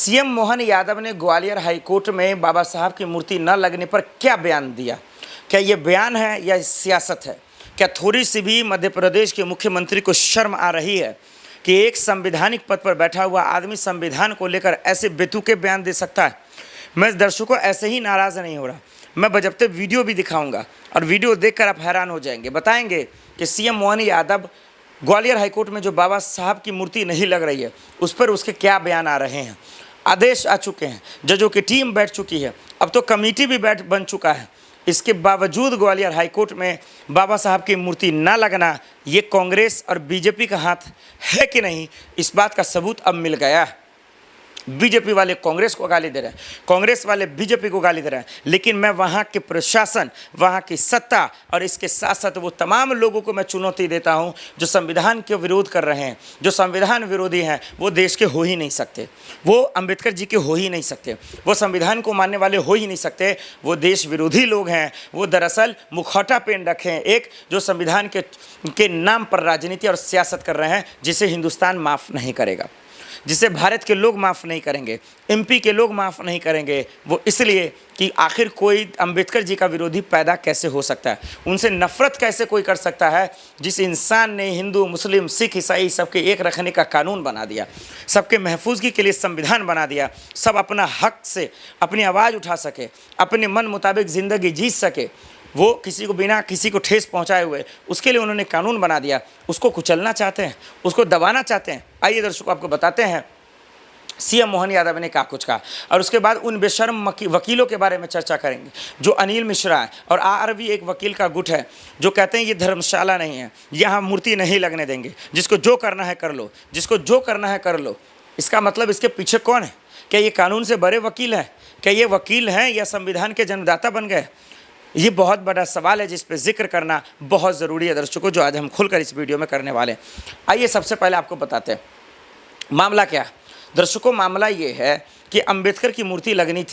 CM Mohan Yadav ने Gwalior high court में बाबा साहब की मूर्ति न लगने पर क्या बयान दिया? क्या ये बयान है या सियासत है? क्या थोड़ी सी भी मध्य प्रदेश के मुख्यमंत्री को शर्म आ रही है कि एक संवैधानिक पद पर बैठा हुआ आदमी संविधान को लेकर ऐसे बेतुके बयान दे सकता है? मैं दर्शकों ऐसे ही नाराज़ नहीं हो रहा। मैं बजब्ते वीडियो भी दिखाऊंगा और वीडियो देखकर आप हैरान हो जाएंगे। बताएंगे कि सीएम मोहन यादव ग्वालियर हाईकोर्ट में जो बाबा साहब की मूर्ति नहीं लग रही है उस पर उसके क्या बयान आ रहे हैं। आदेश आ चुके हैं, जजों की टीम बैठ चुकी है, अब तो कमेटी भी बन चुका है। इसके बावजूद ग्वालियर हाईकोर्ट में बाबा साहब की मूर्ति ना लगना, ये कांग्रेस और बीजेपी का हाथ है कि नहीं, इस बात का सबूत अब मिल गया है। बीजेपी वाले कांग्रेस को गाली दे रहे हैं, कांग्रेस वाले बीजेपी को गाली दे रहे हैं, लेकिन मैं वहाँ के प्रशासन, वहाँ की सत्ता और इसके साथ साथ वो तमाम लोगों को मैं चुनौती देता हूँ जो संविधान के विरोध कर रहे हैं, जो संविधान विरोधी हैं। वो देश के हो ही नहीं सकते, वो अंबेडकर जी के हो ही नहीं सकते, वो संविधान को मानने वाले हो ही नहीं सकते। वो देश विरोधी लोग हैं। वो दरअसल मुखौटा पहन रखे हैं एक, जो संविधान के नाम पर राजनीति और सियासत कर रहे हैं, जिसे हिंदुस्तान माफ़ नहीं करेगा, जिसे भारत के लोग माफ़ नहीं करेंगे, एमपी के लोग माफ़ नहीं करेंगे। वो इसलिए कि आखिर कोई अंबेडकर जी का विरोधी पैदा कैसे हो सकता है, उनसे नफ़रत कैसे कोई कर सकता है, जिस इंसान ने हिंदू, मुस्लिम, सिख, ईसाई सबके एक रखने का कानून बना दिया, सबके महफूजगी के लिए संविधान बना दिया, सब अपना हक से अपनी आवाज़ उठा सके, अपने मन मुताबिक ज़िंदगी जी सके, वो किसी को बिना किसी को ठेस पहुंचाए हुए, उसके लिए उन्होंने कानून बना दिया। उसको कुचलना चाहते हैं, उसको दबाना चाहते हैं। आइए दर्शकों आपको बताते हैं सीएम मोहन यादव ने क्या कुछ कहा, और उसके बाद उन बेशर्म वकीलों के बारे में चर्चा करेंगे जो अनिल मिश्रा है और आरवी एक वकील का गुट है, जो कहते हैं ये धर्मशाला नहीं है, यहाँ मूर्ति नहीं लगने देंगे, जिसको जो करना है कर लो, जिसको जो करना है कर लो। इसका मतलब इसके पीछे कौन है? क्या ये कानून से बड़े वकील हैं? क्या ये वकील हैं या संविधान के जन्मदाता बन गए? ये बहुत बड़ा सवाल है जिस पे जिक्र करना बहुत ज़रूरी है दर्शकों, जो आज हम खुलकर इस वीडियो में करने वाले हैं। आइए सबसे पहले आपको बताते हैं मामला क्या है। दर्शकों, मामला ये है कि अंबेडकर की मूर्ति लगानी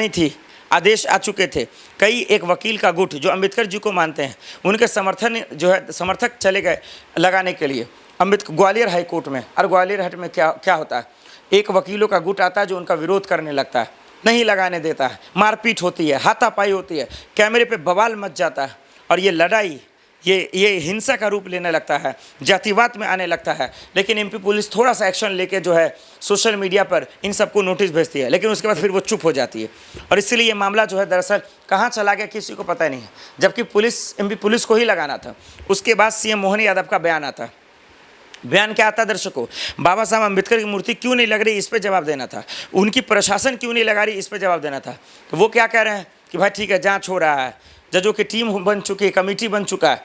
थी, आदेश आ चुके थे। कई एक वकील का गुट जो अंबेडकर जी को मानते हैं, उनके समर्थक चले गए लगाने के लिए ग्वालियर हाई कोर्ट में। और ग्वालियर हाई में क्या होता है, एक वकीलों का गुट आता है जो उनका विरोध करने लगता है, नहीं लगाने देता है, मारपीट होती है, हाथापाई होती है, कैमरे पे बवाल मच जाता है, और ये लड़ाई ये हिंसा का रूप लेने लगता है, जातिवाद में आने लगता है। लेकिन एमपी पुलिस थोड़ा सा एक्शन लेके जो है सोशल मीडिया पर इन सबको नोटिस भेजती है, लेकिन उसके बाद फिर वो चुप हो जाती है। और इसलिए ये मामला जो है दरअसल कहाँ चला गया किसी को पता नहीं है, जबकि एमपी पुलिस को ही लगाना था। उसके बाद सीएम मोहन यादव का बयान आता है। बयान क्या आता दर्शकों, बाबा साहब अम्बेडकर की मूर्ति क्यों नहीं लग रही, इस पर जवाब देना था। उनकी प्रशासन क्यों नहीं लगा रही, इस पर जवाब देना था। तो वो क्या कह रहे हैं कि भाई ठीक है, जांच हो रहा है, जजों की टीम बन चुकी है, कमेटी बन चुका है,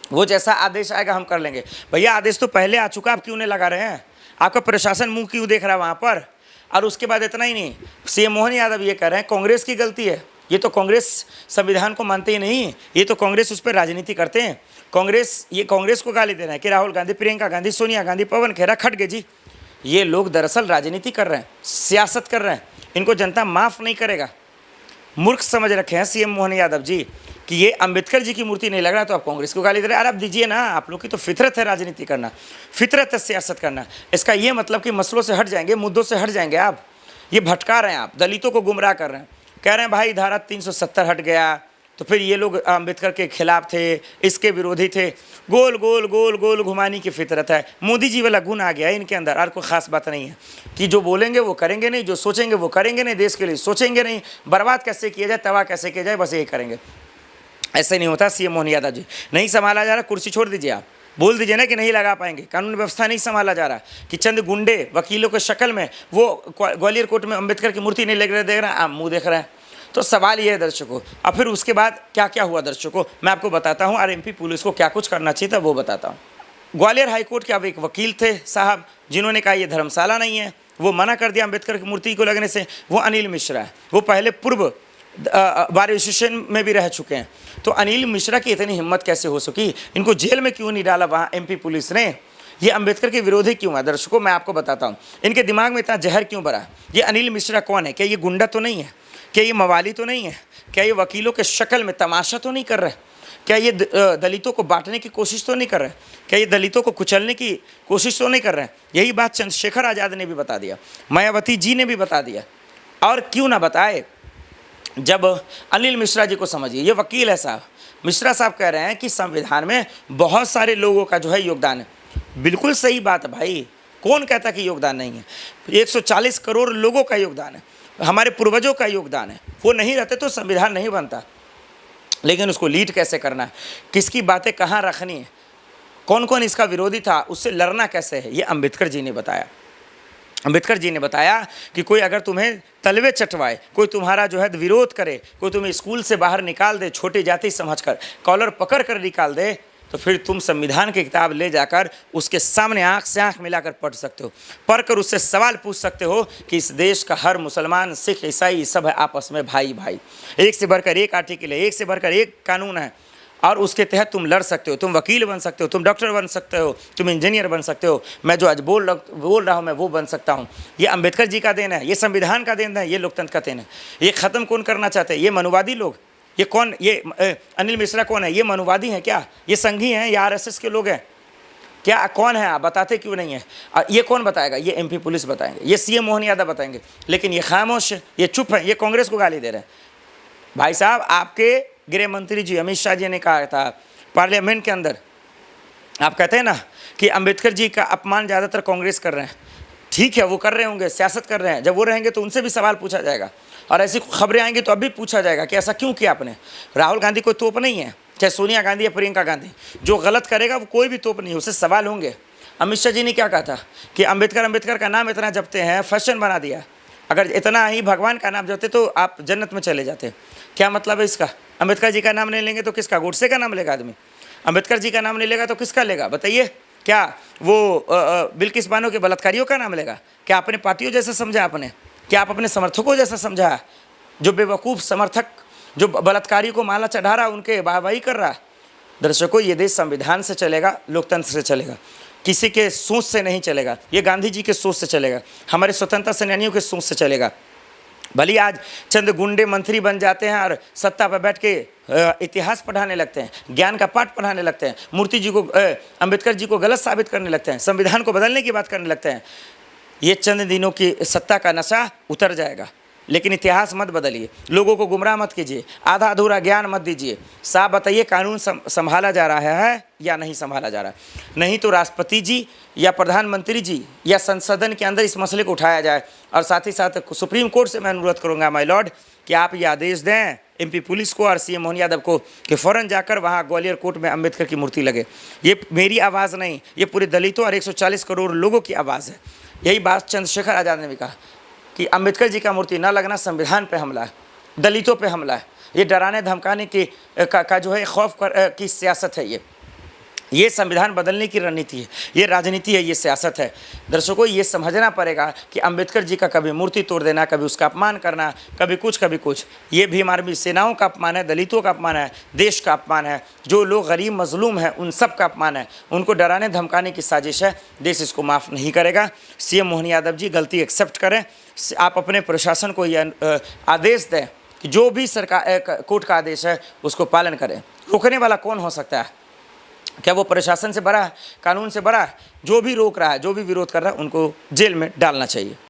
वो जैसा आदेश आएगा हम कर लेंगे। भैया आदेश तो पहले आ चुका, आप क्यों नहीं लगा रहे हैं? आपका प्रशासन मुँह क्यों देख रहा है वहाँ पर? और उसके बाद इतना ही नहीं, सीएम मोहन यादव ये कह रहे हैं कांग्रेस की गलती है। ये तो कांग्रेस संविधान को मानते ही नहीं, ये तो कांग्रेस उस पर राजनीति करते हैं। कांग्रेस को गाली दे रहे हैं कि राहुल गांधी, प्रियंका गांधी, सोनिया गांधी, पवन खेरा, खड़गे जी, ये लोग दरअसल राजनीति कर रहे हैं, सियासत कर रहे हैं। इनको जनता माफ़ नहीं करेगा। मूर्ख समझ रखे हैं सीएम मोहन यादव जी कि ये अंबेडकर जी की मूर्ति नहीं लग रहा तो आप कांग्रेस को गाली दे रहे हैं। अरे आप दीजिए ना, आप लोग की तो फितरत है राजनीति करना, फितरत है सियासत करना। इसका ये मतलब कि मसलों से हट जाएंगे, मुद्दों से हट जाएंगे। आप ये भटका रहे हैं, आप दलितों को गुमराह कर रहे हैं। कह रहे हैं भाई धारा 370 हट गया तो फिर ये लोग अंबेडकर के खिलाफ थे, इसके विरोधी थे। गोल गोल गोल गोल घुमाने की फितरत है। मोदी जी वाला गुण आ गया है इनके अंदर। और कोई ख़ास बात नहीं है कि जो बोलेंगे वो करेंगे नहीं, जो सोचेंगे वो करेंगे नहीं, देश के लिए सोचेंगे नहीं, बर्बाद कैसे किया जाए, तबाह कैसे किया जाए, बस यही करेंगे। ऐसे नहीं होता सीएम मोहन यादव जी। नहीं संभाला जा रहा, कुर्सी छोड़ दीजिए। आप बोल दीजिए ना कि नहीं लगा पाएंगे। कानून व्यवस्था नहीं संभाला जा रहा कि चंद गुंडे वकीलों के शक्ल में वो ग्वालियर कोर्ट में अंबेडकर की मूर्ति नहीं लग रहे, देख रहे हैं, आप मुँह देख रहे हैं। तो सवाल ये है दर्शकों, अब फिर उसके बाद क्या क्या हुआ दर्शकों मैं आपको बताता हूँ, और एमपी पुलिस को क्या कुछ करना चाहिए था वो बताता हूँ। ग्वालियर हाईकोर्ट के अब एक वकील थे साहब, जिन्होंने कहा ये धर्मशाला नहीं है, वो मना कर दिया अंबेडकर की मूर्ति को लगने से। वो अनिल मिश्रा है, वो पहले पूर्व बार एसोसिएशन में भी रह चुके हैं। तो अनिल मिश्रा की इतनी हिम्मत कैसे हो सकी? इनको जेल में क्यों नहीं डाला वहाँ एमपी पुलिस ने? ये अंबेडकर के विरोधी क्यों है दर्शकों, मैं आपको बताता हूँ। इनके दिमाग में इतना जहर क्यों भरा? ये अनिल मिश्रा कौन है? क्या ये गुंडा तो नहीं है? क्या ये मवाली तो नहीं है? क्या ये वकीलों के शक्ल में तमाशा तो नहीं कर रहे? क्या ये दलितों को बांटने की कोशिश तो नहीं कर रहे हैं? क्या ये दलितों को कुचलने की कोशिश तो नहीं कर रहे हैं? यही बात चंद्रशेखर आज़ाद ने भी बता दिया, मायावती जी ने भी बता दिया। और क्यों ना बताए, जब अनिल मिश्रा जी को समझिए, ये वकील है साहब, मिश्रा साहब कह रहे हैं कि संविधान में बहुत सारे लोगों का जो है योगदान है। बिल्कुल सही बात है भाई, कौन कहता कि योगदान नहीं है? 140 करोड़ लोगों का योगदान है, हमारे पूर्वजों का योगदान है। वो नहीं रहते तो संविधान नहीं बनता। लेकिन उसको लीड कैसे करना है, किसकी बातें कहाँ रखनी है, कौन कौन इसका विरोधी था, उससे लड़ना कैसे है, ये अम्बेडकर जी ने बताया। अम्बेडकर जी ने बताया कि कोई अगर तुम्हें तलवे चटवाए, कोई तुम्हारा जो है विरोध करे, कोई तुम्हें स्कूल से बाहर निकाल दे, छोटी जाति समझकर कॉलर पकड़ कर निकाल दे, तो फिर तुम संविधान की किताब ले जाकर उसके सामने आंख से आंख मिलाकर पढ़ सकते हो, पढ़कर उससे सवाल पूछ सकते हो कि इस देश का हर मुसलमान, सिख, ईसाई सब है आपस में भाई भाई, एक से बढ़कर एक आर्टिकल है, एक से बढ़कर एक कानून है, और उसके तहत तुम लड़ सकते हो, तुम वकील बन सकते हो, तुम डॉक्टर बन सकते हो, तुम इंजीनियर बन सकते हो। मैं जो आज बोल रहा हूँ मैं वो बन सकता हूँ। ये अम्बेडकर जी का देन है, ये संविधान का देन है, ये लोकतंत्र का देन है। ये ख़त्म कौन करना चाहते हैं? ये मनुवादी लोग। ये कौन, ये अनिल मिश्रा कौन है? ये मनुवादी हैं क्या? ये संघी हैं या आरएसएस के लोग हैं क्या? कौन है? आप बताते क्यों नहीं है? ये कौन बताएगा? ये एमपी पुलिस बताएंगे, ये सीएम मोहन यादव बताएंगे। लेकिन ये खामोश है, ये चुप है, ये कांग्रेस को गाली दे रहे हैं। भाई साहब, आपके गृह मंत्री जी अमित शाह जी ने कहा था पार्लियामेंट के अंदर, आप कहते हैं ना कि अंबेडकर जी का अपमान ज़्यादातर कांग्रेस कर रहे हैं। ठीक है, वो कर रहे होंगे, सियासत कर रहे हैं, जब वो रहेंगे तो उनसे भी सवाल पूछा जाएगा, और ऐसी खबरें आएंगी तो अभी पूछा जाएगा कि ऐसा क्यों किया आपने। राहुल गांधी कोई तोप नहीं है, चाहे सोनिया गांधी या प्रियंका गांधी, जो गलत करेगा वो कोई भी तोप नहीं है, उससे सवाल होंगे। अमित शाह जी ने क्या कहा था कि अंबेडकर का नाम इतना जपते हैं, फैशन बना दिया, अगर इतना ही भगवान का नाम जपते तो आप जन्नत में चले जाते। क्या मतलब है इसका? अंबेडकर जी का नाम नहीं लेंगे तो किसका? गोडसे का नाम लेगा आदमी। अंबेडकर जी का नाम नहीं लेगा तो किसका लेगा बताइए? क्या वो बिल्किस बानो के बलात्कारियों का नाम लेगा? क्या अपने पार्टियों जैसा समझा आपने? क्या आप अपने समर्थकों जैसा समझा? जो बेवकूफ़ समर्थक जो बलात्कारियों को माला चढ़ा रहा, उनके वाहवाही कर रहा। दर्शकों, ये देश संविधान से चलेगा, लोकतंत्र से चलेगा, किसी के सोच से नहीं चलेगा। ये गांधी जी के सोच से चलेगा, हमारे स्वतंत्रता सेनानियों के सोच से चलेगा। भले आज चंद गुंडे मंत्री बन जाते हैं और सत्ता पर बैठ के इतिहास पढ़ाने लगते हैं, ज्ञान का पाठ पढ़ाने लगते हैं, मूर्ति जी को, अंबेडकर जी को गलत साबित करने लगते हैं, संविधान को बदलने की बात करने लगते हैं। ये चंद दिनों की सत्ता का नशा उतर जाएगा, लेकिन इतिहास मत बदलिए, लोगों को गुमराह मत कीजिए, आधा अधूरा ज्ञान मत दीजिए। साफ बताइए, कानून संभाला जा रहा है या नहीं संभाला जा रहा है? नहीं तो राष्ट्रपति जी या प्रधानमंत्री जी या संसदन के अंदर इस मसले को उठाया जाए। और साथ ही साथ सुप्रीम कोर्ट से मैं अनुरोध करूंगा माय लॉर्ड कि आप ये आदेश दें एमपी पुलिस को और सीएम मोहन यादव को कि फ़ौरन जाकर वहाँ ग्वालियर कोर्ट में अंबेडकर की मूर्ति लगे। ये मेरी आवाज़ नहीं, ये पूरे दलितों और 140 करोड़ लोगों की आवाज़ है। यही बात चंद्रशेखर आज़ाद ने भी कहा कि अंबेडकर जी का मूर्ति ना लगना संविधान पे हमला है, दलितों पे हमला है। ये डराने धमकाने की का जो है खौफ की सियासत है। ये संविधान बदलने की रणनीति है, ये राजनीति है, ये सियासत है। दर्शकों, ये समझना पड़ेगा कि अंबेडकर जी का कभी मूर्ति तोड़ देना, कभी उसका अपमान करना, कभी कुछ, ये भी हमारी सेनाओं का अपमान है, दलितों का अपमान है, देश का अपमान है। जो लोग गरीब मजलूम हैं उन सब का अपमान है, उनको डराने धमकाने की साजिश है। देश इसको माफ़ नहीं करेगा। सीएम मोहन यादव जी गलती एक्सेप्ट करें। आप अपने प्रशासन को यह आदेश दें कि जो भी सरकार कोर्ट का आदेश है उसको पालन करें। रोकने वाला कौन हो सकता है? क्या वो प्रशासन से बड़ा है, कानून से बड़ा है? जो भी रोक रहा है, जो भी विरोध कर रहा है, उनको जेल में डालना चाहिए।